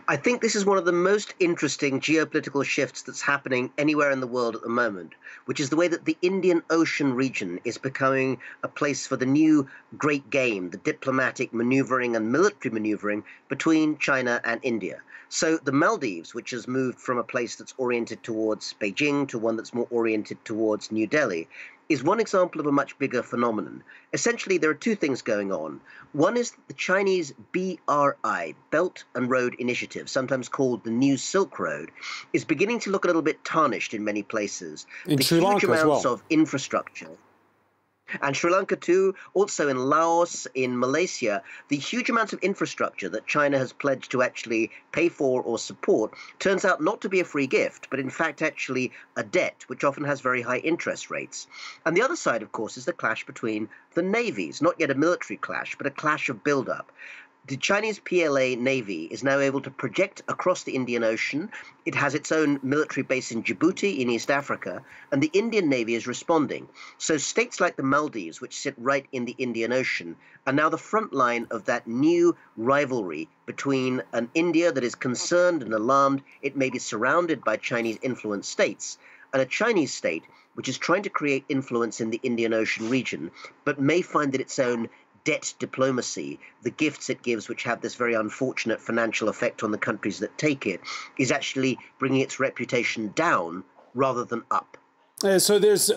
I think this is one of the most interesting geopolitical shifts that's happening anywhere in the world at the moment, which is the way that the Indian Ocean region is becoming a place for the new great game, the diplomatic maneuvering and military maneuvering between China and India. So the Maldives, which has moved from a place that's oriented towards Beijing to one that's more oriented towards New Delhi, is one example of a much bigger phenomenon. Essentially, there are two things going on. One is the Chinese BRI, Belt and Road Initiative, sometimes called the New Silk Road, is beginning to look a little bit tarnished in many places. In The Sri huge Lanka as amounts well. of infrastructure, and Sri Lanka too, also in Laos, in Malaysia, the huge amounts of infrastructure that China has pledged to actually pay for or support turns out not to be a free gift, but in fact actually a debt, which often has very high interest rates. And the other side, of course, is the clash between the navies, not yet a military clash, but a clash of build-up. The Chinese PLA Navy is now able to project across the Indian Ocean. It has its own military base in Djibouti in East Africa, and the Indian Navy is responding. So states like the Maldives, which sit right in the Indian Ocean, are now the front line of that new rivalry between an India that is concerned and alarmed it may be surrounded by Chinese-influenced states, and a Chinese state which is trying to create influence in the Indian Ocean region, but may find that its own debt diplomacy, the gifts it gives, which have this very unfortunate financial effect on the countries that take it, is actually bringing its reputation down rather than up. So there's